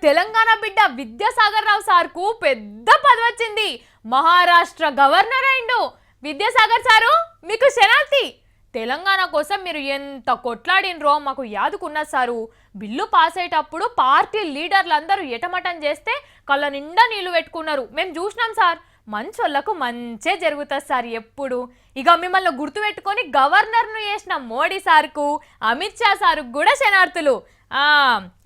తెలంగాణ బిడ్డ విద్యాసాగర్ రావు సార్కు పెద్ద పదవి వచ్చింది. మహారాష్ట్ర గవర్నర్ అయిండు. విద్యాసాగర్ సారు మీకు శనార్థి. తెలంగాణ కోసం మీరు ఎంత కొట్లాడినరో మాకు యాదుకున్న సారు. బిల్లు పాస్ అయ్యేటప్పుడు పార్టీ లీడర్లందరూ ఎటమటం చేస్తే కళ్ళ నిండా నీళ్లు పెట్టుకున్నారు. మేము చూసినాం సార్. మంచోళ్లకు మంచే జరుగుతుంది సార్ ఎప్పుడు. ఇక మిమ్మల్ని గుర్తుపెట్టుకొని గవర్నర్ను చేసిన మోడీ సార్కు, అమిత్ షా సార్కు కూడా శనార్థులు.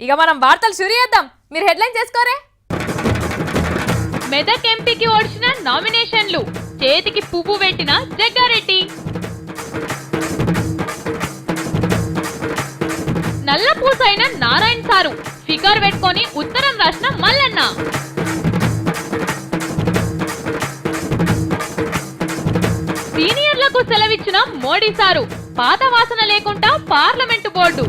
ఇక మనం వార్తలు షురు చేద్దాం. మీరు హెడ్లైన్ చేసుకోరే. మెదక్ ఎంపీకి ఓడిచిన నామినేషన్లు, చేతికి పువ్వు పెట్టిన జగ్గారెడ్డి, నల్ల పూసైన నారాయణ సారు, ఫిగర్ పెట్టుకొని ఉత్తరం రాసిన మల్లన్న, సీనియర్లకు సెలవిచ్చిన మోడీ సారు, పాత వాసన లేకుండా పార్లమెంటు బోర్డు,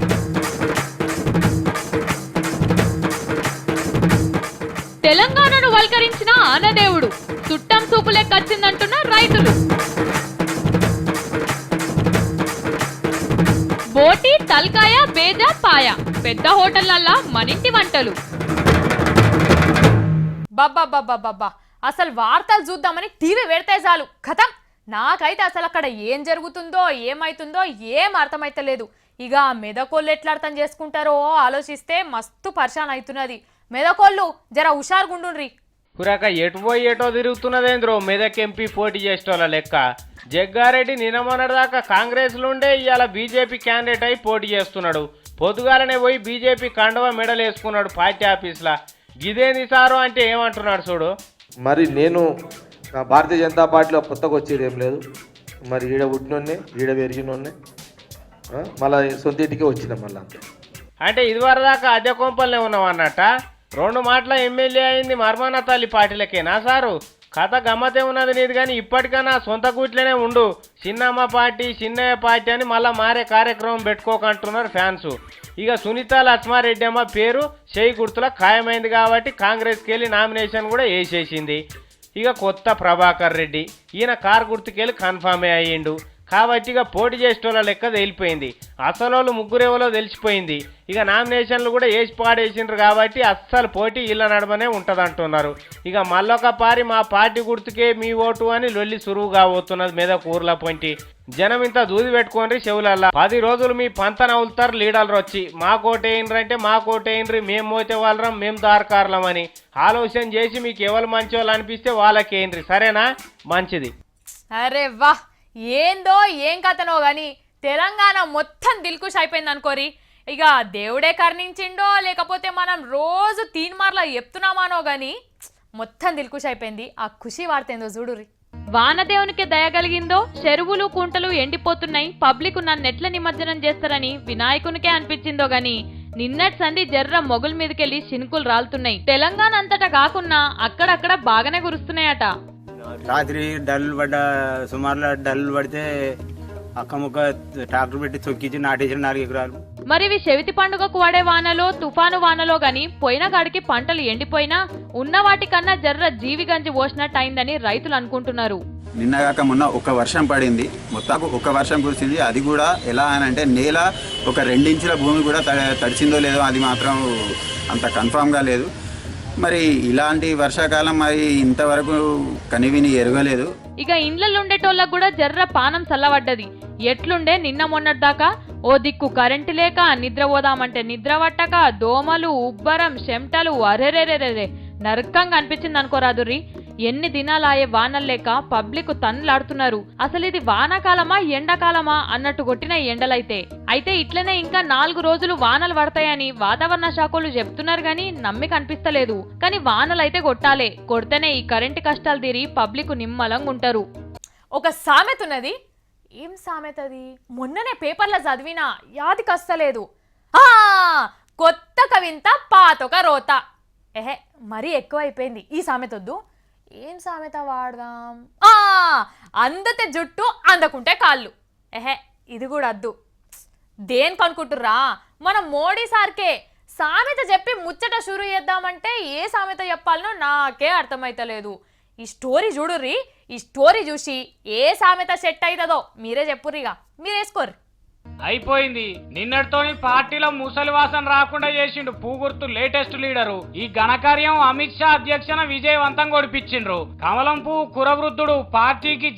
తెలంగాణను వల్కరించిన ఆనదేవుడు, చుట్టం సూపులే కచ్చిందంటున్న రైతులు, బోటి తల్కాయ బేజా పాయ, పెద్ద హోటళ్లల్లా మనింటి వంటలు. బాబా అసలు వార్తలు చూద్దామని టీవీ పెడితే చాలు కథం. నాకైతే అసలు అక్కడ ఏం జరుగుతుందో ఏమైతుందో ఏం అర్థమైతలేదు. ఇక మెదకోళ్ళు ఎట్లా అర్థం చేసుకుంటారో ఆలోచిస్తే మస్తు పరిశాన్ అవుతున్నది. మెదకోళ్ళు జర హుషారుగుండుండ్రి. పురాక ఎటు పోయి ఎటో తిరుగుతున్నదేంద్రో మెదక్ ఎంపీ పోటీ చేసేటోళ్ళ లెక్క. జగ్గారెడ్డి నిన్నమొన్నటిదాకా కాంగ్రెస్లో ఉండే ఇవాళ బీజేపీ క్యాండిడేట్ అయి పోటీ చేస్తున్నాడు. పొద్దుగాలనే పోయి బీజేపీ కండువా మెడల్ వేసుకున్నాడు పార్టీ ఆఫీస్లో. గిదేంది సారు అంటే ఏమంటున్నాడు చూడు. మరి నేను భారతీయ జనతా పార్టీలో కొత్తగా వచ్చేది ఏం లేదు. మరి ఈడ పుట్టినోన్నే ఈడ పెరిగినోన్నే మళ్ళీ సొంత ఇంటికే వచ్చిన మళ్ళీ అంతే. అంటే ఇదివరదాకా అద్దె కొంపలనే ఉన్నాం అన్నట్ట. 2 మాటల ఎమ్మెల్యే అయింది మర్మాన తల్లి పార్టీలకేనా సారు? కథ గమ్మతే ఉన్నది నీది. కానీ ఇప్పటికైనా సొంత కూట్లోనే ఉండు. చిన్నమ్మ పార్టీ చిన్నయ్య పార్టీ అని మళ్ళీ మారే కార్యక్రమం పెట్టుకోకంటున్నారు ఫ్యాన్స్. ఇక సునీత లక్ష్మారెడ్డి అమ్మ పేరు చేయి గుర్తుల ఖాయమైంది కాబట్టి కాంగ్రెస్కి వెళ్ళి నామినేషన్ కూడా వేసేసింది. ఇక కొత్త ప్రభాకర్ రెడ్డి ఈయన కారు గుర్తుకెళ్ళి కన్ఫామే అయ్యిండు. కాబట్టి ఇక పోటీ చేసేటోళ్ళ లెక్క తేలిపోయింది. అసలు ముగ్గురేవలో తెలిసిపోయింది. ఇక నామినేషన్లు కూడా వేసి పాడేసిండ్రు కాబట్టి అస్సలు పోటీ ఇళ్ళ నడమనే ఉంటుంది అంటున్నారు. ఇక మళ్ళొక పారి మా పార్టీ గుర్తుకే మీ ఓటు అని లొల్లి సురువుగా పోతున్నది మెదక్ ఊర్ల పొంటి. జనం ఇంత దూది పెట్టుకోండి చెవులల్లా. 10 రోజులు మీ పంతన అవుతారు లీడర్లు వచ్చి మాకోటేయండ్రంటే మాకోటేయండ్రి, మేము మోతే వాళ్ళం మేము దారకారులం అని ఆలోచన చేసి మీకు ఎవరు మంచి వాళ్ళు అనిపిస్తే వాళ్ళకేయండ్రి. సరేనా? మంచిది. అరే వా, ఏందో ఏం కథనో గాని తెలంగాణ మొత్తం దిల్కుష్ అయిపోయింది అనుకోరి. ఇక దేవుడే కర్ణించిండో లేకపోతే మనం రోజు 3 మార్లు చెప్తున్నామానో గాని మొత్తం దిల్కుష్ అయిపోయింది. ఆ ఖుషి వార్త ఏందో చూడురి. వానదేవునికి దయగలిగిందో చెరువులు కుంటలు ఎండిపోతున్నాయి, పబ్లిక్ నన్ను ఎట్ల నిమజ్జనం చేస్తారని వినాయకునికే అనిపించిందో గాని నిన్నటి సంధి జర్ర మొగుల మీదకెళ్ళి చినుకులు రాలుతున్నాయి. తెలంగాణ అంతటా కాకున్నా అక్కడక్కడ బాగానే కురుస్తున్నాయట. రాత్రి డల్లు పడ్డ సుమారులో డల్లు పడితే అక్కముక్క ట్రాక్టర్ పెట్టి తొక్కించి నాటేసిన 4 ఎకరాలు. మరి ఇవి చెవితి పండుగకు వాడే వానలో తుఫాను వానలో గాని పోయిన గాడికి పంటలు ఎండిపోయినా ఉన్న వాటికన్నా జర్ర జీవి గంజి పోసినట్టు అయిందని రైతులు అనుకుంటున్నారు. నిన్నగాక మొన్న ఒక వర్షం పడింది, మొత్తం ఒక వర్షం కురిసింది. అది కూడా ఎలా అని అంటే నేల ఒక 2 ఇంచుల భూమి కూడా తడిచిందో లేదో అది మాత్రం అంత కన్ఫామ్గా లేదు. మరి ఇలాంటి వర్షాకాలం మరి ఇంతవరకు కనివిని ఎరగలేదు. ఇక ఇండ్లలో ఉండేటోళ్ళకు కూడా జర్ర పానం చల్లబడ్డది. ఎట్లుండే నిన్న మొన్నటిదాకా ఓ దిక్కు కరెంటు లేక నిద్ర పోదామంటే నిద్ర పట్టక దోమలు ఉబ్బరం చెమటలు అరెరెరెరే నరకంగా అనిపించింది అనుకోరాదుర్రి. ఎన్ని దినాలాయే వానలు లేక పబ్లిక్ తన్నులాడుతున్నారు. అసలు ఇది వానాకాలమా ఎండాకాలమా అన్నట్టు కొట్టిన ఎండలైతే. అయితే ఇట్లనే ఇంకా 4 రోజులు వానలు పడతాయని వాతావరణ శాఖలు చెప్తున్నారు గాని నమ్మిక అనిపిస్తలేదు. కానీ వానలైతే కొట్టాలే, కొడితేనే ఈ కరెంటు కష్టాలు తీరి పబ్లిక్ నిమ్మలంగా ఉంటారు. ఒక సామెత ఉన్నది. ఏం సామెతది? మొన్ననే పేపర్లో చదివినా యాదికి వస్తలేదు. కొత్త కవింత పాతొక రోత. మరీ ఎక్కువ అయిపోయింది ఈ సామెత వద్దు. ఏం సామెత వాడదాం? అందతే జుట్టు అందకుంటే కాళ్ళు. ఇది కూడా వద్దు. దేనికి అనుకుంటుర్రా? మనం మోడీ సార్కే సామెత చెప్పి ముచ్చట షురు చేద్దామంటే ఏ సామెత చెప్పాలనో నాకే అర్థమైతలేదు. ఈ స్టోరీ చూడుర్రి. ఈ స్టోరీ చూసి ఏ సామెత సెట్ అవుతుందో మీరే చెప్పుర్రిగా, మీరేసుకోర్రి. అయిపోయింది. నిన్నటితోని పార్టీలో ముసలి వాసన రాకుండా చేసిండు పూగుర్తు లేటెస్ట్ లీడరు. ఈ ఘనకార్యం అమిత్ షా అధ్యక్షన విజయవంతంగా ఒడిపించిండ్రు. కమలం పువ్వు కురవృద్ధుడు పార్టీకి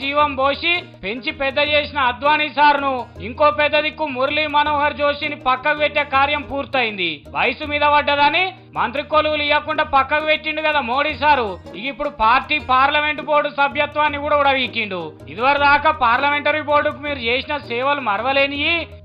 జీవం పోసి పెంచి పెద్ద చేసిన అద్వానీ సార్ను ఇంకో పెద్ద దిక్కు మురళీ మనోహర్ జోషిని పక్కకు పెట్టే కార్యం పూర్తయింది. వయసు మీద పడ్డదని మంత్రి కొలువులు ఇవ్వకుండా పక్కకు పెట్టిండు కదా మోడీ సారు. ఇక ఇప్పుడు పార్టీ పార్లమెంటు బోర్డు సభ్యత్వాన్ని కూడా ఉడవీకిండు. ఇదివరకు దాకా పార్లమెంటరీ బోర్డుకు మీరు చేసిన సేవలు మరవలేని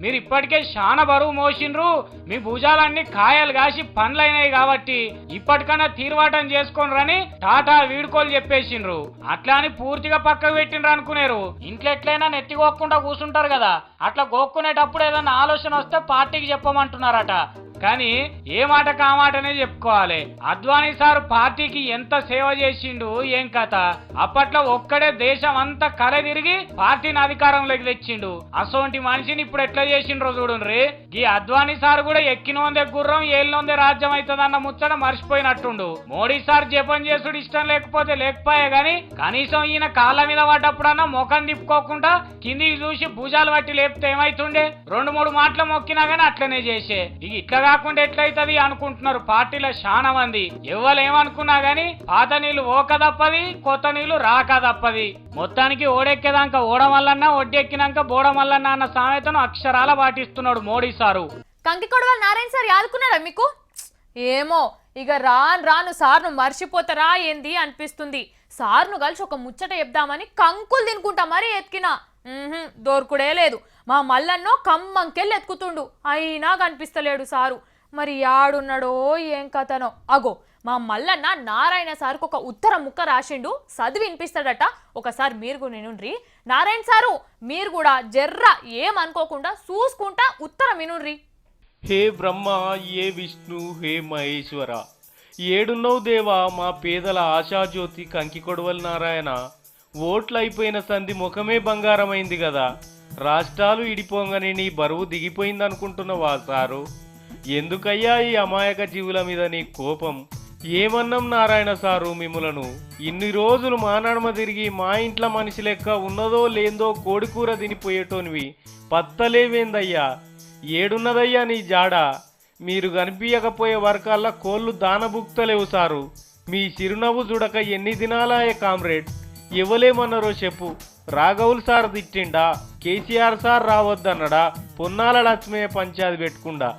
మీరు ఇప్పటికే శాన బరువు మోసిండ్రు. మీ భుజాలన్నీ కాయలు కాసి పనులైనాయి కాబట్టి ఇప్పటికన్నా తీర్వాటం చేసుకోనరని టాటా వీడుకోలు చెప్పేసిండ్రు. అట్లా అని పూర్తిగా పక్కకు పెట్టిండ్రు అనుకునేరు. ఇంట్లో ఎట్లయినా నెత్తిగోక్కుండా కూర్చుంటారు కదా, అట్లా గోక్కునేటప్పుడు ఏదన్నా ఆలోచన వస్తే పార్టీకి చెప్పమంటున్నారట. కానీ ఏ మాట కామాటనే చెప్పుకోవాలి. అద్వానీ సార్ పార్టీకి ఎంత సేవ చేసిండు ఏం కథ. అప్పట్లో ఒక్కడే దేశం అంతా కల తిరిగి పార్టీని అధికారంలోకి తెచ్చిండు. అసోంటి మనిషిని ఇప్పుడు ఎట్లా చేసిండ్రో చూడండి. ఈ అద్వానీ సార్ కూడా ఎక్కినోందే గుర్రం ఏళ్ళొందే రాజ్యం అవుతుందన్న ముచ్చట మర్చిపోయినట్టుండు. మోడీ సార్ జపం చేసుడు ఇష్టం లేకపోతే లేకపోయే గాని కనీసం ఈయన కాళ్ళ మీద పడ్డప్పుడన్నా ముఖం తిప్పుకోకుండా కిందికి చూసి భుజాలు పట్టి లేపితే ఏమైతుండే. 2-3 మాటలు మొక్కినా గానీ అట్లనే చేసే. ఇట్లా కాకుండా ఎట్లయితది అనుకుంటున్నారు పార్టీలో చాలా మంది. ఎవరు ఏమనుకున్నా గానీ పాత నీళ్లు ఓక తప్పది, కొత్త నీళ్లు రాక తప్పది. మొత్తానికి ఓడెక్కేదాకా ఓడమల్లన్నా, ఒడ్డెక్కినాక బోడమల్లన్నా అన్న సామెతను అక్షరాల పాటిస్తున్నాడు మోడీ సారు. కంకికొడవల నారాయణ సార్ యాదుకున్నారా మీకు? ఏమో ఇక రాను సార్ను మర్చిపోతారా ఏంది అనిపిస్తుంది. సార్ను కలిసి ఒక ముచ్చట చెప్దామని కంకులు తినుకుంటా మరీ ఎత్కినా దొరుకుడే లేదు. మా మల్లన్నో కమ్మంకెళ్ళి ఎత్తుకుతుండు, అయినా కనిపిస్తలేడు సారు. మరి యాడున్నాడో ఏం కథనో. అగో మా మల్లన్న నారాయణ సార్కు ఒక ఉత్తరం ముక్క రాసిండు, చదివి వినిపిస్తాడట. ఒకసారి మీరు కూడా వినుండ్రి. నారాయణ సారు మీరు కూడా జర్ర ఏమనుకోకుండా చూసుకుంటా ఉత్తరం వినుండ్రి. హే బ్రహ్మ, ఏ విష్ణు, హే మహేశ్వర, ఏడున్నవు దేవా మా పేదల ఆశాజ్యోతి కంకికొడవల నారాయణ. ఓట్లయిపోయిన సంధి ముఖమే బంగారమైంది కదా. రాష్ట్రాలు ఇడిపోగానే నీ బరువు దిగిపోయిందనుకుంటున్నావా సారు? ఎందుకయ్యా ఈ అమాయక జీవుల మీద నీ కోపం? ఏమన్నాం నారాయణ సారు మిమ్ములను? ఇన్ని రోజులు మా నడుమ తిరిగి మా ఇంట్లో మనిషి లెక్క ఉన్నదో లేందో కోడికూర తినిపోయేటోనివి పత్తలేవేందయ్యా? ఏడున్నదయ్యా నీ జాడ? మీరు కనిపించకపోయే వర్గాల్లో కోళ్ళు దానభుక్తలేవు సారు. మీ చిరునవ్వు చూడక ఎన్ని దినాలాయే కామ్రేడ్. ఎవలేమన్నారో చెప్పు. రాఘవుల్ సార్ తిట్టిండా? కేసీఆర్ సార్ రావద్దన్నడా? పొన్నాల లక్ష్మయ్య పంచాయతీ పెట్టుకుండా?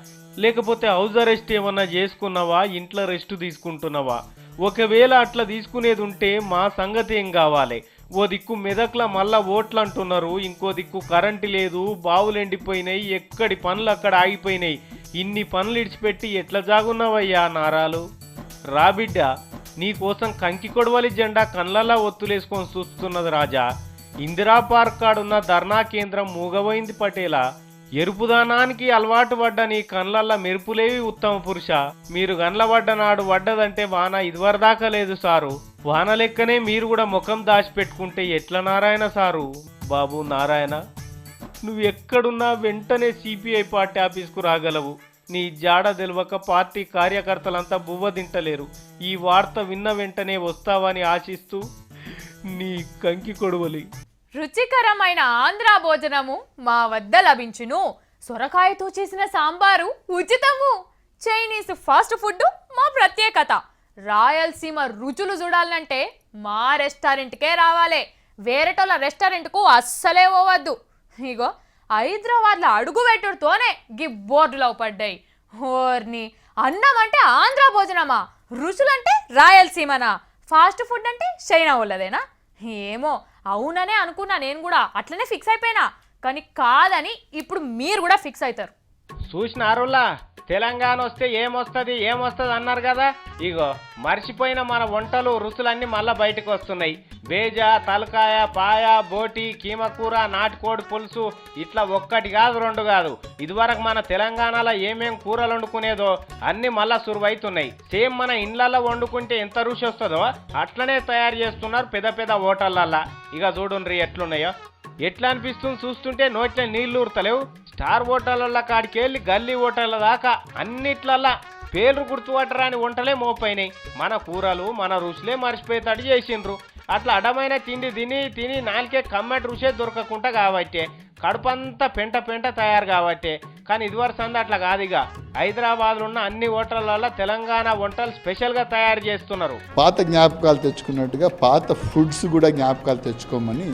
లేకపోతే హౌస్ అరెస్ట్ ఏమన్నా చేసుకున్నావా? ఇంట్లో రెస్ట్ తీసుకుంటున్నావా? ఒకవేళ అట్లా తీసుకునేది ఉంటే మా సంగతి ఏం కావాలి? ఓ దిక్కు మెదక్ల మళ్ళా ఓట్లు అంటున్నారు, ఇంకో దిక్కు కరెంటు లేదు, బావులు ఎండిపోయినాయి, ఎక్కడి పనులు అక్కడ ఆగిపోయినాయి. ఇన్ని పనులు ఇడిచిపెట్టి ఎట్లా జాగున్నావయ్యా నారాలు? రాబిడ్డ, నీకోసం కంకికొడవలి జెండా కళ్ళలా ఒత్తులేసుకొని చూస్తున్నది రాజా. ఇందిరా పార్క్ కాడున్న ధర్నా కేంద్రం మూగబోయింది పటేలా. ఎరుపుదానానికి అలవాటు పడ్డ నీ కళ్ళల్లా మెరుపులేవి ఉత్తమ పురుష. మీరు గన్ల పడ్డ నాడు పడ్డదంటే వాన ఇదివరదాకా లేదు సారు. వాన లెక్కనే మీరు కూడా ముఖం దాచిపెట్టుకుంటే ఎట్లా నారాయణ సారు? బాబు నారాయణ, నువ్వు ఎక్కడున్నా వెంటనే సిపిఐ పార్టీ ఆఫీస్కు రాగలవు. నీ జాడ తెలవక పార్టీ కార్యకర్తలంతా బువ్వ తింటలేరు. ఈ వార్త విన్న వెంటనే వస్తావని ఆశిస్తూ నీ కంకికొడవలి. రుచికరమైన ఆంధ్ర భోజనము మా వద్ద లభించును. సొరకాయతో చేసిన సాంబారు ఉచితము. చైనీస్ ఫాస్ట్ ఫుడ్ మా ప్రత్యేకత. రాయలసీమ రుచులు చూడాలంటే మా రెస్టారెంట్కే రావాలి. వేరేటోళ్ళ రెస్టారెంట్కు అస్సలే పోవద్దు. ఇగో హైదరాబాద్లో అడుగు పెట్టుడుతోనే గి బోర్డులో పడ్డాయి. ఓర్ని, అన్నం అంటే ఆంధ్ర భోజనమా? రుచులంటే రాయలసీమనా? ఫాస్ట్ ఫుడ్ అంటే చైనా వాళ్ళదేనా? ఏమో అవుననే అనుకున్నా నేను కూడా, అట్లనే ఫిక్స్ అయిపోయినా. కానీ కాదని ఇప్పుడు మీరు కూడా ఫిక్స్ అవుతారు. చూసినారులా, తెలంగాణ వస్తే ఏమొస్తుంది అన్నారు కదా. ఇగో మర్చిపోయిన మన వంటలు రుచులన్నీ మళ్ళా బయటకు వస్తున్నాయి. బేజ, తలకాయ, పాయ, బోటి, కీమకూర, నాటుకోడి పులుసు, ఇట్లా ఒక్కటి కాదు రెండు కాదు. ఇదివరకు మన తెలంగాణలో ఏమేం కూరలు వండుకునేదో అన్ని మళ్ళా సురువైతున్నాయి. సేమ్ మన ఇండ్లలో వండుకుంటే ఎంత రుచి వస్తుందో అట్లనే తయారు చేస్తున్నారు పెద్ద పెద్ద హోటళ్ళల్లో. ఇక చూడుండ్రి ఎట్లున్నాయో. ఎట్లా అనిపిస్తుంది చూస్తుంటే? నోట్ల నీళ్లు ఊరుతలేవు. స్టార్ హోటళ్ళ కాడికెళ్ళి గల్లీ హోటళ్ళ దాకా అన్నిట్లల్లా పేర్లు గుర్తుపట్టరాని వంటలే మోపైనాయి. మన కూరలు మన రుచులే మర్చిపోయేటట్టు చేసిండ్రు. అట్లా అడ్డమైన తిండి తిని తిని నాలుకే కమ్మటి రుచే దొరకకుండా కాబట్టి కడుపంతా పెంట పెంట తయారు కాబట్టి. కానీ ఇదివరకు సంది అట్లా కాదు. ఇక హైదరాబాద్లో ఉన్న అన్ని హోటళ్ళల్లో తెలంగాణ వంటలు స్పెషల్గా తయారు చేస్తున్నారు. పాత జ్ఞాపకాలు తెచ్చుకున్నట్టుగా పాత ఫుడ్స్ కూడా జ్ఞాపకాలు తెచ్చుకోమని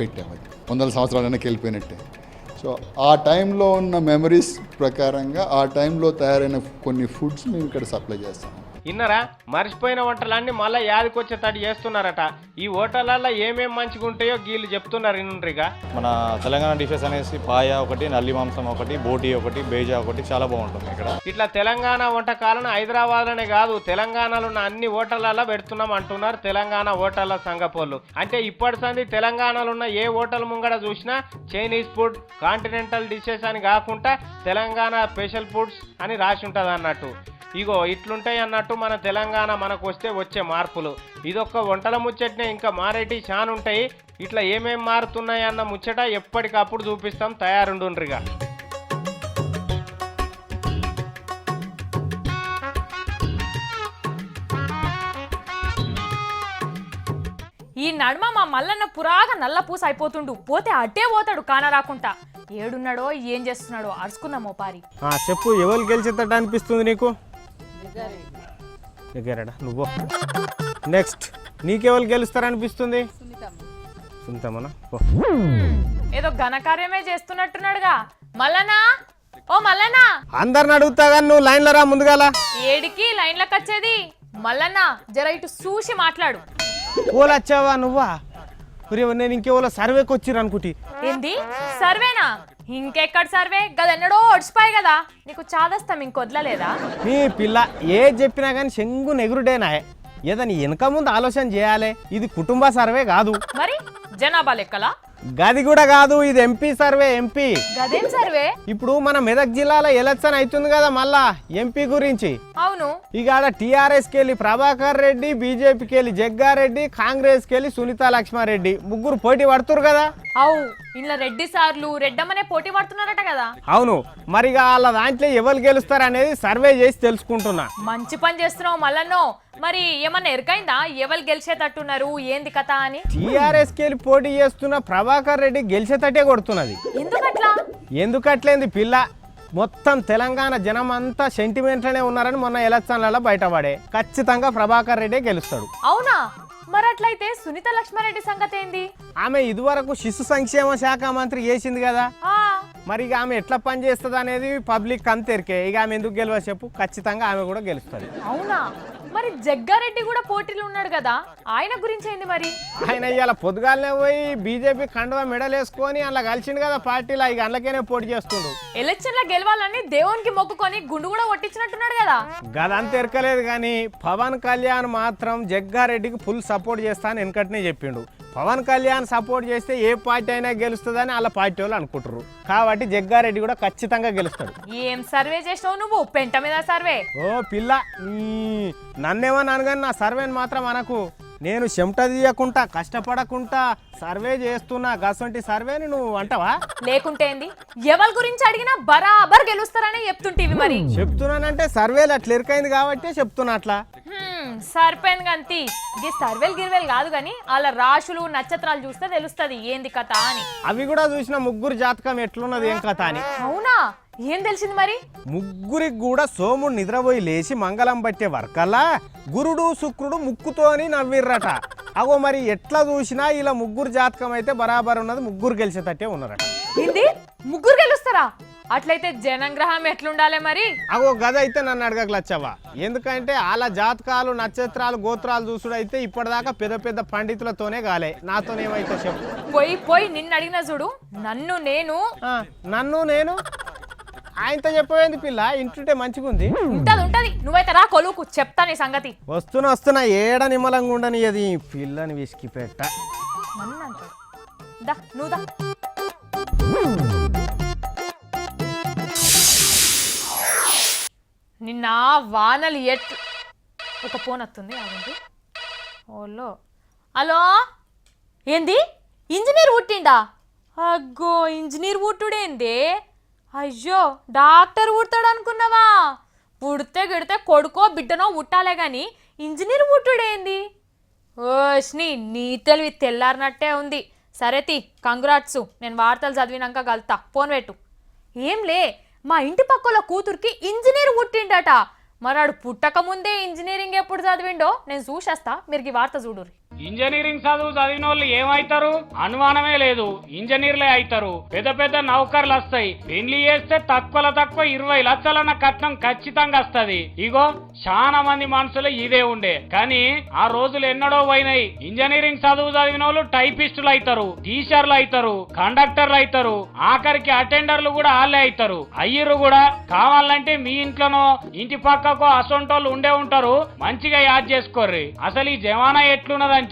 పెట్టాము. 100 సంవత్సరాల వెనక్కి వెళ్ళిపోయినట్టే. సో ఆ టైంలో ఉన్న మెమరీస్ ప్రకారంగా ఆ టైంలో తయారైన కొన్ని ఫుడ్స్ మేము ఇక్కడ సప్లై చేస్తాం. ఇన్నరా మర్చిపోయిన వంటలన్నీ మళ్ళీ యాదికొచ్చేటట్టు చేస్తున్నారట. ఈ హోటళ్ళల్లో ఏమేమి మంచిగా ఉంటాయో వీళ్ళు చెప్తున్నారు. ఇన్నుండ్రిగా మన తెలంగాణ డిషెస్ అనేసి పాయ ఒకటి, నల్లి మాంసం ఒకటి, బోటి ఒకటి, బేజా ఒకటి చాలా బాగుంటుంది ఇక్కడ. ఇట్లా తెలంగాణ వంటకాలను హైదరాబాద్లోనే కాదు తెలంగాణలో ఉన్న అన్ని హోటళ్ళల్లో పెడుతున్నాం అంటున్నారు తెలంగాణ హోటళ్ళ సంఘపోళ్ళు. అంటే ఇప్పటి సంది తెలంగాణలో ఉన్న ఏ హోటల్ ముంగడ చూసినా చైనీస్ ఫుడ్, కాంటినెంటల్ డిషెస్ అని కాకుండా తెలంగాణ స్పెషల్ ఫుడ్స్ అని రాసి ఉంటుంది అన్నట్టు. ఇగో ఇట్లుంటాయి అన్నట్టు మన తెలంగాణ మనకు వస్తే వచ్చే మార్పులు. ఇదొక్క వంటల ముచ్చటనే, ఇంకా మారేటి చాలా ఉంటాయి. ఇట్లా ఏమేం మారుతున్నాయి అన్న ముచ్చట ఎప్పటికప్పుడు చూపిస్తాం. తయారుండుండ్రిగా. ఈ నడుమ మా మల్లన్న పురాగా నల్ల పూస అయిపోతుండు. పోతే అట్టే పోతాడు కాన రాకుండా. ఏడున్నాడో ఏం చేస్తున్నాడో అరుచుకుందామో పారి. చెప్పు, ఎవరు గెలిచేటట్టు అనిపిస్తుంది నీకు? దగ్గరడా నువ్వు. నెక్స్ట్ నీకెవరు గెలుస్తారనిపిస్తుంది? సునీతమ్మనా? ఏదో ఘనకార్యమే చేస్తున్నట్టున్నాడుగా. మల్లనా, ఓ మల్లనా, అందరిని అడుగుతా కానీ నువ్వు లైన్లో రా ముందుగాల. ఏడికి లైన్లకు వచ్చేది? మల్లన్న జర ఇటు చూసి మాట్లాడు. ఓలు వచ్చావా నువ్వా? నేను ఇంకెవరో సర్వేకి వచ్చిర్రు అనుకుంటి. ఏంది సర్వేనా? ఇంకెక్కడ సర్వే? గదెన్నడో ఒడిచిపోయి కదా. నీకు చాదస్తాం ఇంకొదలలేదా? నీ పిల్ల ఏ చెప్పినా కానీ చెంగు నెగురుడేనా? ఏదని వెనక ముందు ఆలోచన చేయాలి. ఇది కుటుంబ సర్వే కాదు. మరి జనాభా లెక్కలా? గది కూడా కాదు, ఇది ఎంపీ సర్వే. ఎంపీ గదేం సర్వే? ఇప్పుడు మన మెదక్ జిల్లాలో ఎలక్షన్ అవుతుంది కదా మళ్ళా ఎంపీ గురించి. అవును. ఇక ఆడ టీఆర్ఎస్కి వెళ్ళి ప్రభాకర్ రెడ్డి, బీజేపీకి వెళ్ళి జగ్గారెడ్డి, కాంగ్రెస్కి వెళ్ళి సునీత లక్ష్మారెడ్డి ముగ్గురు పోటీ పడుతురు కదా. అవు ఇలా రెడ్డి సార్లు రెడ్డమ్మనే పోటీ పడుతున్నారట కదా. అవును, మరి వాళ్ళ దాంట్లో ఎవరు గెలుస్తారు అనేది సర్వే చేసి తెలుసుకుంటున్నా. మంచి పని చేస్తున్నావు మల్లన్నో. మరి ఏమన్నా ఎరకైందా ఎవరు గెలిచేటట్టున్నారు ఏంది కథ అని? టీఆర్ఎస్కి వెళ్ళి పోటీ చేస్తున్న ప్రభాకర్ రెడ్డి గెలిచేటట్టే కొడుతున్నది. ఎందుకట్లా? ఎందుకట్లేంది పిల్ల, మొత్తం తెలంగాణ జనం అంతా సెంటిమెంట్లోనే ఉన్నారని మొన్న ఎలక్షన్లలో బయటపడే. ఖచ్చితంగా ప్రభాకర్ రెడ్డి గెలుస్తాడు. అవునా? మరి అట్లయితే సునీత లక్ష్మారెడ్డి సంగతి ఏంది? ఆమె ఇదివరకు శిశు సంక్షేమ శాఖ మంత్రి చేసింది కదా. మరి ఇక ఆమె ఎట్లా పని చేస్తుంది అనేది పబ్లిక్ అంతెరికే. ఇక ఆమె ఎందుకు గెలవ చెప్పు? ఖచ్చితంగా ఆమె కూడా గెలుస్తుంది. అవునా? మరి జగ్గారెడ్డి కూడా పోటీలు ఉన్నాడు కదా, ఆయన గురించి ఏంది మరి? ఆయన ఇవాళ పొద్దుగాలనే పోయి బీజేపీ కండువా మెడల్ వేసుకొని అలా కలిసిండు కదా పార్టీలో. ఇక అందులోనే పోటీ చేస్తుండు. ఎలక్షన్ లో గెలవాలని దేవునికి మొక్కుకొని గుండు కూడా కొట్టించినట్టున్నాడు కదా. గదంతా ఎరకలేదు కానీ పవన్ కళ్యాణ్ మాత్రం జగ్గారెడ్డికి ఫుల్ సపోర్ట్ చేస్తా అని వెనకటినే చెప్పిండు. పవన్ కళ్యాణ్ సపోర్ట్ చేస్తే ఏ పార్టీ అయినా గెలుస్తుందని వాళ్ళ పార్టీ వాళ్ళు అనుకుంటారు. కాబట్టి జగ్గారెడ్డి కూడా ఖచ్చితంగా గెలుస్తాడు. ఏం సర్వే చేసినావు నువ్వు? పెంట మీద సర్వే? ఓ పిల్ల, నన్నేమని అనగాని నా సర్వేని మాత్రం అనకు. నేను చెమట తీయకుండా కష్టపడకుండా సర్వే చేస్తున్నా. గసంటి సర్వేని నువ్వు అంటావా? లేకుంటే ఏంది? ఎవరి గురించి అడిగినా బరాబర్ గెలుస్తారని చెప్తుంటివి. మరి చెప్తున్నానంటే సర్వేలు అట్లా ఎరికైంది కాబట్టి చెప్తున్నా. అట్లా సరిపోయింది గంతి. ఇది సర్వేలు గిర్వేలు కాదు కానీ వాళ్ళ రాశులు నక్షత్రాలు చూస్తే తెలుస్తుంది ఏంది కథ అని. అవి కూడా చూసిన ముగ్గురు జాతకం ఎట్లున్నది ఏం కథ అని. అవునా? ఏం తెలిసింది మరి? ముగ్గురికి కూడా సోముడు నిద్రపోయి లేచి మంగళం పట్టే వర్కల్లా గురుడు శుక్రుడు ముక్కుతోని నవ్విర్రట. అగో మరి ఎట్లా చూసినా ఇలా ముగ్గురు జాతకం అయితే బరాబర్ ఉన్నది. ముగ్గురు గెలిచేటట్టే ఉన్నారట. ఏంది? ముగ్గురు గెలుస్తారా? అట్లయితే జనగ్రహం ఎట్లుండాలి మరి? అగో గద అయితే నన్ను అడగలచ్చావా? ఎందుకంటే వాళ్ళ జాతకాలు నక్షత్రాలు గోత్రాలు చూసుడు అయితే ఇప్పటిదాకా పెద్ద పెద్ద పండితులతోనే కాలే. నాతోనేమైతే చెప్పు. పోయి నిన్ను అడిగిన చూడు. నన్ను నేను ఆయనతో చెప్పేది పిల్ల. ఇంటుంటే మంచిగా ఉంది. ఉంటది. నువ్వైతే రా కొలుకు, చెప్తా నీ సంగతి. వస్తున్నా ఏడ నిమ్మలంగా ఉండని అది పిల్లని విసికి పెట్ట. నువ్వు దా. నిన్న వానలు ఒక ఫోన్ వస్తుంది. అవండి. ఓలో, హలో, ఏంది? ఇంజనీర్ పుట్టిండా? అగ్గో, ఇంజనీర్ పుట్టుడేంది? అయ్యో, డాక్టర్ పుడతాడు అనుకున్నావా? పుడితే గిడితే కొడుకో బిడ్డనో పుట్టాలే గాని ఇంజనీర్ పుట్టుడేంది? ఓష్ని నీ తెలివి తెల్లారినట్టే ఉంది. సరేతి కంగ్రాట్స్, నేను వార్తలు చదివినాక కలుతా. ఫోన్ పెట్టు. ఏంలే, మా ఇంటి పక్కల కూతురికి ఇంజనీర్ పుట్టిండట. మరాడు పుట్టక ముందే ఇంజనీరింగ్ ఎప్పుడు చదివిండో నేను చూసేస్తా, మీరు ఈ వార్త చూడుర్రి. ఇంజనీరింగ్ చదువు చదివిన వాళ్ళు ఏమైతారు? అనుమానమే లేదు, ఇంజనీర్లే అవుతారు. పెద్ద పెద్ద నౌకర్లు వస్తాయి. పెళ్లి చేస్తే తక్కువ 20 లక్షలన్న కట్నం ఖచ్చితంగా వస్తది. ఇగో చాలా మంది మనసులో ఇదే ఉండే, కానీ ఆ రోజులు ఎన్నడో పోయినాయి. ఇంజనీరింగ్ చదువు చదివిన వాళ్ళు టైపిస్టులు అవుతారు, టీచర్లు అవుతారు, కండక్టర్లు అవుతారు, ఆఖరికి అటెండర్లు కూడా వాళ్ళే అవుతారు. అయ్యరు కూడా. కావాలంటే మీ ఇంట్లోనో ఇంటి పక్కకో అసొంటోళ్ళు ఉండే ఉంటారు, మంచిగా యాద్ చేసుకోర్రి. అసలు ఈ జమానా ఎట్లున్నదంటే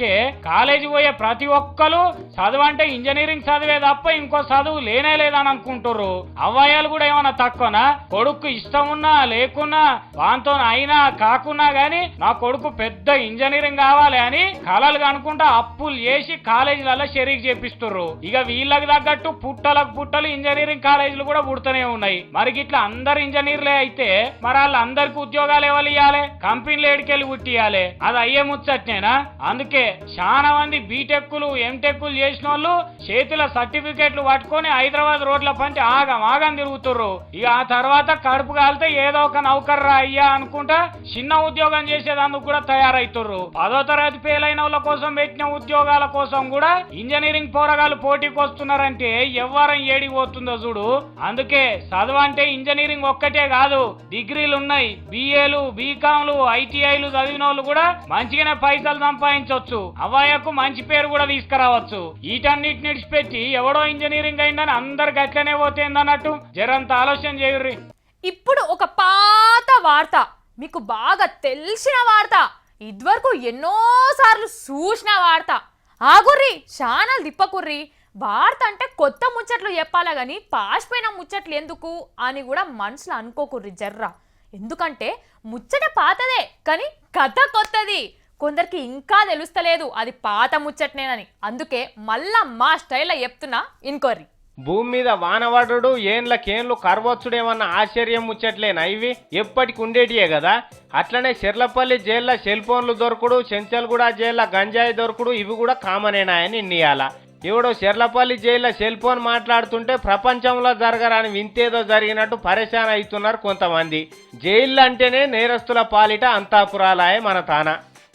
కాలేజీ పోయే ప్రతి ఒక్కరు చదువు అంటే ఇంజనీరింగ్ చదివే తప్ప ఇంకో చదువు లేనే లేదని అనుకుంటారు. అవ్వాయాలు కూడా ఏమన్నా తక్కువనా? కొడుకు ఇష్టం ఉన్నా లేకున్నా, వాంతో అయినా కాకున్నా గాని నా కొడుకు పెద్ద ఇంజనీరింగ్ కావాలి అని కలలు అనుకుంటా అప్పులు చేసి కాలేజీలలో షరీక్ చేపిస్తుర్రు. ఇక వీళ్ళకి తగ్గట్టు పుట్టలు ఇంజనీరింగ్ కాలేజీలు కూడా పుడుతూనే ఉన్నాయి. మరి ఇట్లా అందరు ఇంజనీర్లే అయితే మరి వాళ్ళందరికి ఉద్యోగాలు ఎవరు ఇవ్వాలి? కంపెనీలు ఏడికెళ్ళి పుట్టియాలి? అది అయ్యే ముచ్చట్నేనా? అందుకే చాలా మంది బీటెక్లు ఎంటెక్లు చేసిన వాళ్ళు చేతుల సర్టిఫికెట్లు పట్టుకొని హైదరాబాద్ రోడ్ల పంచి ఆగం తిరుగుతుర్రు. ఇక ఆ తర్వాత కడుపు కాలితే ఏదో ఒక నౌకర్రా అయ్యా అనుకుంటా చిన్న ఉద్యోగం చేసేదందుకు కూడా తయారైతుర్రు. 10వ తరగతి ఫెయిల్ అయిన వాళ్ళ కోసం పెట్టిన ఉద్యోగాల కోసం కూడా ఇంజనీరింగ్ పోరగాళ్ళు పోటీకి వస్తున్నారంటే ఎవ్వరం ఏడికి పోతుందో చూడు. అందుకే చదువు అంటే ఇంజనీరింగ్ ఒక్కటే కాదు, డిగ్రీలు ఉన్నాయి. బిఏలు, బీకాంలు, ఐటీఐలు చదివిన వాళ్ళు కూడా మంచిగానే పైసలు సంపాదించవచ్చు. అవ్వాయకు మంచి పేరు కూడా తీసుకురావచ్చు. వీటన్నిటిని విడిచిపెట్టి ఎవడో ఇంజనీరింగ్ అయిందని అందరికి అట్లనే పోతేందన్నట్టు జరంత ఆలోచన చేయుర్రి. ఇప్పుడు ఒక పాత వార్త, మీకు బాగా తెలిసిన వార్త, ఇదివరకు ఎన్నోసార్లు చూసిన వార్త. ఆగుర్రి, ఛానల్ తిప్పకుర్రి. వార్త అంటే కొత్త ముచ్చట్లు చెప్పాలా గాని పాసిపోయిన ముచ్చట్లు ఎందుకు అని కూడా మనసులో అనుకోకుర్రి జర్రా. ఎందుకంటే ముచ్చట పాతదే కానీ కథ కొత్తది. కొందరికి ఇంకా తెలుస్తలేదు అది పాత ముచ్చట్నేనని. అందుకే మళ్ళా మా స్టైల్లో చెప్తున్నా, ఇన్కోర్రి. భూమి మీద వానవడు ఏండ్లకేండ్లు కరవచ్చుడేమన్న ఆశ్చర్యం ముచ్చట్లేనా ఇవి? ఎప్పటికి ఉండేటియే కదా. అట్లనే చెర్లపల్లి జైల్లో సెల్ ఫోన్లు దొరకుడు, చెంచల్గూడ జైల్లో గంజాయి దొరకుడు ఇవి కూడా కామనేనాయని ఇన్నియాల. ఎవడో చెర్లపల్లి జైల్లో సెల్ ఫోన్ మాట్లాడుతుంటే ప్రపంచంలో జరగరాని వింతేదో జరిగినట్టు పరేషాన్ అవుతున్నారు కొంతమంది. జైళ్ళు అంటేనే నేరస్తుల పాలిట అంతాపురాలాయే మన తాన.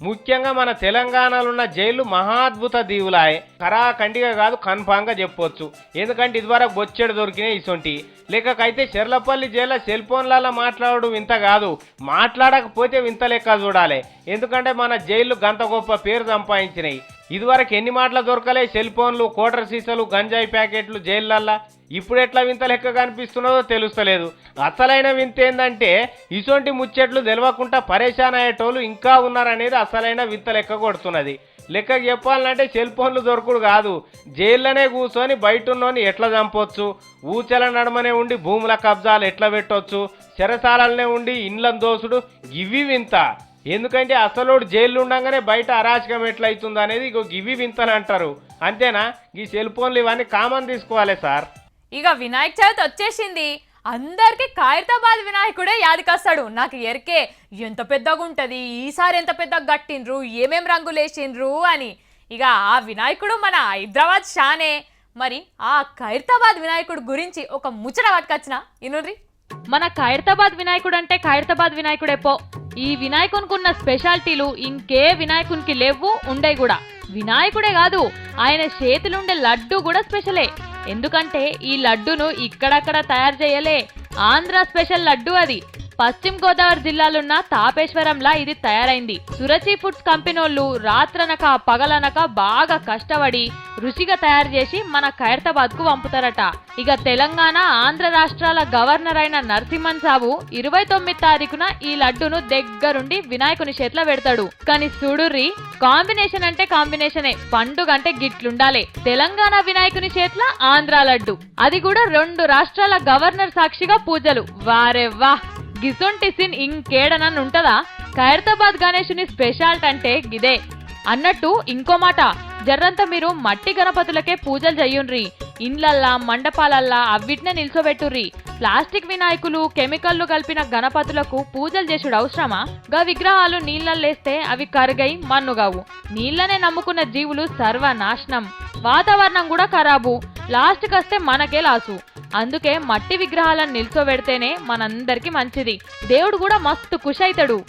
ముఖ్యంగా మన తెలంగాణలో ఉన్న జైలు మహాద్భుత దీవులాయే. కరాఖండిగా కాదు, కన్ఫామ్గా చెప్పొచ్చు. ఎందుకంటే ఇదివరకు బొచ్చెడు దొరికినాయి ఇసొంటి. లేకైతే చెర్లపల్లి జైల్లో సెల్ ఫోన్లలో మాట్లాడడం వింత కాదు, మాట్లాడకపోతే వింత లెక్క చూడాలి. ఎందుకంటే మన జైళ్ళు గంత గొప్ప పేరు సంపాదించినాయి. ఇదివరకు ఎన్ని మాటలు దొరకలే సెల్ ఫోన్లు, కోటర్ సీసాలు, గంజాయి ప్యాకెట్లు జైళ్ళల్లో. ఇప్పుడు ఎట్లా వింత లెక్క కనిపిస్తున్నదో తెలుస్తలేదు. అసలైన వింత ఏంటంటే ఇసొంటి ముచ్చట్లు తెలియకుండా పరేషాన్ అయ్యేటోళ్ళు ఇంకా ఉన్నారనేది అసలైన వింత లెక్క కొడుతున్నది. లెక్క చెప్పాలంటే సెల్ ఫోన్లు దొరకడు కాదు, జైల్లోనే కూర్చొని బయటన్నోని ఎట్లా చంపొచ్చు, ఊచల నడమనే ఉండి భూముల కబ్జాలు ఎట్లా పెట్టొచ్చు, చెరసాలనే ఉండి ఇండ్లను దోసుడు, ఇవి వింత. ఎందుకంటే అసలోడు జైలు ఉండగానే బయట అరాచకం ఎట్లయితుంది అనేది ఇవి వింతలు అంటారు. అంతేనా? ఈ సెల్ ఫోన్లు ఇవన్నీ కామన్ తీసుకోవాలి సార్. ఇక వినాయక చవితి వచ్చేసింది. అందరికి ఖైరతాబాద్ వినాయకుడే యాదికొస్తాడు. నాకు ఎరికే ఎంత పెద్దగా ఉంటుంది, ఈసారి ఎంత పెద్దగా గట్టిండ్రు, ఏమేం రంగులు వేసిండ్రు అని. ఇక ఆ వినాయకుడు మన హైదరాబాద్ షానే. మరి ఆ ఖైరతాబాద్ వినాయకుడు గురించి ఒక ముచ్చట పట్టుకొచ్చిన ఇనుర్రి. మన ఖైరతాబాద్ వినాయకుడు అంటే ఖైరతాబాద్ వినాయకుడేపో. ఈ వినాయకునికున్న స్పెషాలిటీలు ఇంకే వినాయకునికి లేవు, ఉండయి కూడా. వినాయకుడే కాదు, ఆయన చేతులుండే లడ్డు కూడా స్పెషలే. ఎందుకంటే ఈ లడ్డును ఇక్కడక్కడ తయారు చేయలే, ఆంధ్ర స్పెషల్ లడ్డు అది. పశ్చిమ గోదావరి జిల్లాలున్న తాపేశ్వరంలా ఇది తయారైంది. సురచి ఫుడ్స్ కంపెనోళ్ళు రాత్రనక పగలనక బాగా కష్టపడి రుచిగా తయారు చేసి మన ఖైరతాబాద్ కు పంపుతారట. ఇక తెలంగాణ, ఆంధ్ర రాష్ట్రాల గవర్నర్ అయిన నరసింహన్ సాబు 29వ తారీఖున ఈ లడ్డును దగ్గరుండి వినాయకుని చేతిలో పెడతాడు. కానీ చూడుర్రి, కాంబినేషన్ అంటే కాంబినేషనే, పండుగ అంటే గిట్లుండాలి. తెలంగాణ వినాయకుని చేతిలో ఆంధ్ర లడ్డు, అది కూడా 2 రాష్ట్రాల గవర్నర్ సాక్షిగా పూజలు. వారే వా, గిసొంటి సీన్ ఇంకేడనని ఉంటదా? ఖైరతాబాద్ గణేశుని స్పెషాలిటీ అంటే గిదే. అన్నట్టు ఇంకో మాట, జర్రంతా మీరు మట్టి గణపతులకే పూజలు చెయ్యుండ్రి. ఇండ్లల్లా మండపాలల్లా అవిటినే నిల్చోబెట్టుర్రి. ప్లాస్టిక్ వినాయకులు కెమికల్లు కలిపిన గణపతులకు పూజలు చేసుడు అవసరమా? గా విగ్రహాలు నీళ్ళల్లేస్తే అవి కరిగై మన్నుగావు. నీళ్ళనే నమ్ముకున్న జీవులు సర్వనాశనం, వాతావరణం కూడా ఖరాబు, లాస్ట్కి వస్తే మనకే లాసు. అందుకే మట్టి విగ్రహాలను నిల్చోబెడితేనే మనందరికి మంచిది. దేవుడు కూడా మస్తు ఖుషి అవుతాడు.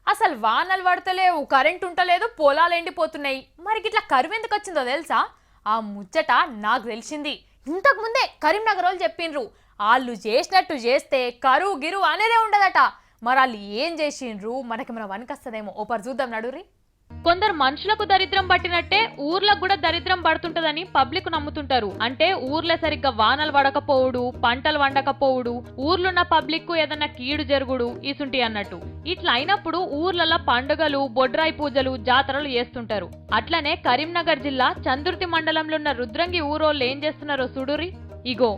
అసలు వానలు పడతలేవు, కరెంట్ ఉంటలేదు, పొలాలు ఎండిపోతున్నాయి. మరి ఇట్లా కరువు ఎందుకు వచ్చిందో తెలుసా? ఆ ముచ్చట నాకు తెలిసింది. ఇంతకు ముందే కరీంనగర్ వాళ్ళు చెప్పిండ్రు, వాళ్ళు చేసినట్టు చేస్తే కరువు గిరువు అనేదే ఉండదట. మరి వాళ్ళు ఏం చేసిండ్రు, మనకేమైనా వనకొస్తుందేమో. ఓపర్ చూద్దాం నడురి. కొందరు మనుషులకు దరిద్రం పట్టినట్టే ఊర్లకు కూడా దరిద్రం పడుతుంటదని పబ్లిక్ నమ్ముతుంటారు. అంటే ఊర్లో సరిగ్గా వానలు పడకపోవుడు, పంటలు వండకపోవుడు, ఊర్లున్న పబ్లిక్ కు ఏదన్నా కీడు జరుగుడు ఇసుంటి అన్నట్టు. ఇట్లా అయినప్పుడు ఊర్లలో పండుగలు, బొడ్రాయి పూజలు, జాతరలు చేస్తుంటారు. అట్లనే కరీంనగర్ జిల్లా చందుర్తి మండలంలో ఉన్న రుద్రంగి ఊరోళ్ళు ఏం చేస్తున్నారో సుడురి. ఇగో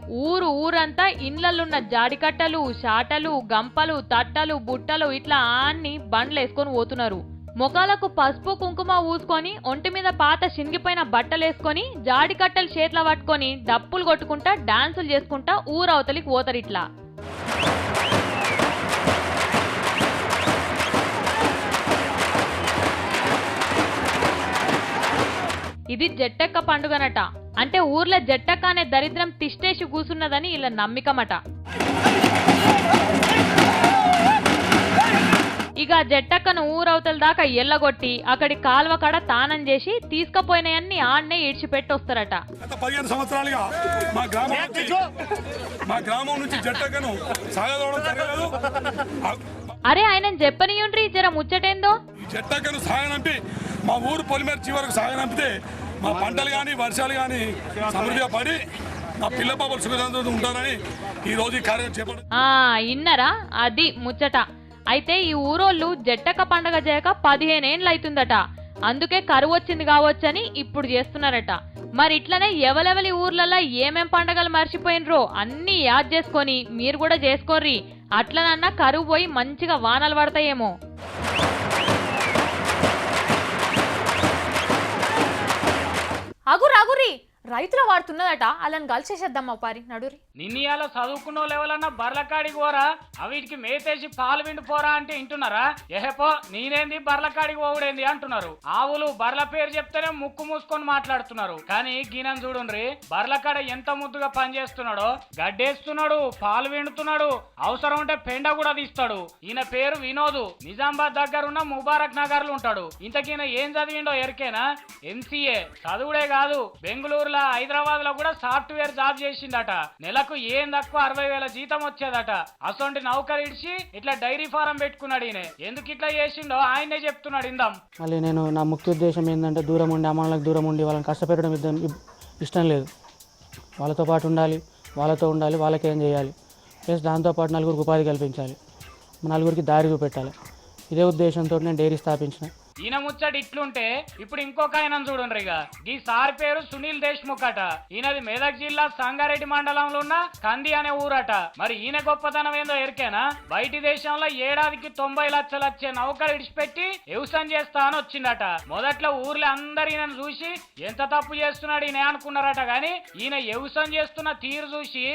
ఊరంతా ఇండ్లలున్న జాడికట్టలు, షాటలు, గంపలు, తట్టలు, బుట్టలు ఇట్లా అన్ని బండ్లేసుకొని పోతున్నారు. మొఖాలకు పసుపు కుంకుమ ఊసుకొని, ఒంటి మీద పాత చినిగిపోయిన బట్టలేసుకొని, జాడి కట్టలు చేతిలో పట్టుకొని, డప్పులు కొట్టుకుంటా డాన్సులు చేసుకుంటా ఊరవతలికి పోతారు. ఇట్లా ఇది జట్టెక్క పండుగనట. అంటే ఊర్లో జట్టెక్క అనే దరిద్రం తిష్టేసి కూసున్నదని ఇలా నమ్మికమట. ఇక జట్టక్కను ఊరవతల దాకా ఎల్లగొట్టి అక్కడి కాల్వ కాడ తానం చేసి తీసుకుపోయినవన్నీ ఆడనే ఈడ్చిపెట్టి వస్తారట. గత 15 సంవత్సరాలుగా మా గ్రామం నుంచి జట్టక్కను సాగదోవడం జరగలేదు. అరే ఆయన చెప్పనియుండ్రి జర ముచ్చటేందో. ఈ జట్టక్కను సాగనంపి మా ఊరు పొలిమేర చివరకు సాగనంపితే మా పంటలు కానీ వర్షాలు కానీ సమృద్ధిగా పడి మా పిల్ల పాపలు సుఖశాంతులతో ఉంటారని ఈ రోజు ఈ కార్యం చేపట్టారు. ఇన్నరా అది ముచ్చట. అయితే ఈ ఊరోళ్ళు జట్టక్క పండగ చేయక 15 ఏళ్ళు అవుతుందట. అందుకే కరువు వచ్చింది కావచ్చని ఇప్పుడు చేస్తున్నారట. మరి ఇట్లనే ఎవలెవలి ఊర్లలో ఏమేం పండగలు మర్చిపోయినరో అన్ని యాద్ చేసుకొని మీరు కూడా చేసుకోర్రి. అట్లనన్నా కరువు పోయి మంచిగా వానలు పడతాయేమో. అగురి రైతుల వాడుతున్నదట, అలాని కలిసేసేద్దాం పారి నడురి. నిన్నయాల చదువుకున్న ఎవరన్నా బర్లకాడికి పోరా, అవిటికి మేతేసి పాలు విండి పోరా అంటే వింటున్నారా? ఎహపో నేనేంది బర్లకాడికి పోవుడేంది అంటున్నారు. ఆవులు బర్ల పేరు చెప్తేనే ముక్కు మూసుకొని మాట్లాడుతున్నారు. కానీ గీనని చూడండి, బర్లకాడ ఎంత ముద్దుగా పనిచేస్తున్నాడో. గడ్డేస్తున్నాడు, పాలు విండుతున్నాడు, అవసరం ఉంటే పెండ కూడా తీస్తాడు. ఈయన పేరు వినోద్, నిజామాబాద్ దగ్గర ఉన్న ముబారక్ నగర్ లో ఉంటాడు. ఇంతకీయన ఏం చదివిండో ఎరికేనా? MCA చదువుడే కాదు, బెంగళూరు హైదరాబాద్ లో కూడా సాఫ్ట్వేర్ జాబ్ చేసిందట. నెలకు ఏం తక్కువ 60,000 జీతం వచ్చేదట. అసొంటి నౌకరు ఇడిచి ఇట్లా డైరీ ఫారం పెట్టుకున్నాడు. ఈయన ఎందుకు ఇట్లా చేసిండో ఆయనే చెప్తున్నాడు. ఇందాం. మళ్ళీ నేను నా ముఖ్య ఉద్దేశం ఏంటంటే దూరం ఉండి అమ్మాళ్ళకి దూరం ఉండి వాళ్ళని కష్టపెట్టడం ఇష్టం లేదు. వాళ్ళతో పాటు ఉండాలి, వాళ్ళతో ఉండాలి, వాళ్ళకేం చేయాలి, ప్లస్ దాంతోపాటు నలుగురికి ఉపాధి కల్పించాలి, నలుగురికి దారి చూపెట్టాలి. ఇదే ఉద్దేశంతో నేను డైరీ స్థాపించిన. ఈయన ముచ్చట ఇట్లుంటే ఇప్పుడు ఇంకొక ఆయన చూడండి. ఇక ఈ సార్ పేరు సునీల్ దేశ్ముఖ్ అట. ఈయనది మెదక్ జిల్లా సంగారెడ్డి మండలంలో ఉన్న కంది అనే ఊరట. మరి ఈయన గొప్పతనం ఏందో ఎరికేనా? బయటి దేశంలో ఏడాదికి 90 లక్షలు వచ్చే నౌకరు ఇడిచిపెట్టి వ్యవసాయం చేస్తా అని వచ్చిందట. మొదట్లో ఊర్లో అందరు ఈయనను చూసి ఎంత తప్పు చేస్తున్నాడు ఈయన అనుకున్నారట. గాని ఈయన వ్యవసాయం చేస్తున్న తీరు చూసి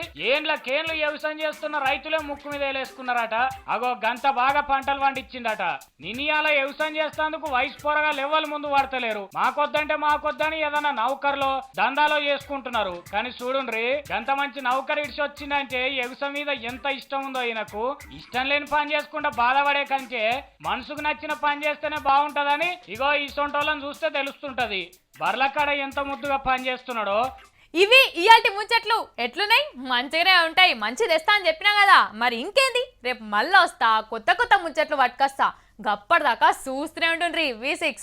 కేన్లు వ్యవసాయం చేస్తున్న రైతులే ముక్కు మీద వేలేసుకున్నారట. అగో గంత బాగా పంటలు పండించిందట. నినియాల వ్యవసాయం చేస్తేందుకు వయసు పోరగాళ్ళు ఎవరు ముందు పడతలేరు. మాకొద్దంటే మాకొద్దని ఏదన్నా నౌకర్లో దందాలో చేసుకుంటున్నారు. కానీ చూడుండ్రి, ఎంత మంచి నౌకరు ఇడిచి వచ్చిందంటే వ్యవసాయం మీద ఎంత ఇష్టం ఉందో ఈయనకు. ఇష్టం లేని పని చేసుకుంటే బాధపడే కంటే మనసుకు నచ్చిన పని చేస్తేనే బాగుంటదని ఇగో ఈ సొంటోళ్ళని చూస్తే తెలుస్తుంటది. బర్లకాడ ఎంత ముద్దుగా పని చేస్తున్నాడో. ఇవి ఇయాల్టి ముచ్చట్లు ఎట్లున్నాయి? మంచిగానే ఉంటాయి. మంచి తెస్తా అని చెప్పినా కదా, మరి ఇంకేంది, రేపు మళ్ళీ వస్తా, కొత్త కొత్త ముచ్చట్లు పట్టుకొస్తా. గప్పటిదాకా చూస్తూనే ఉంటుండ్రి V6.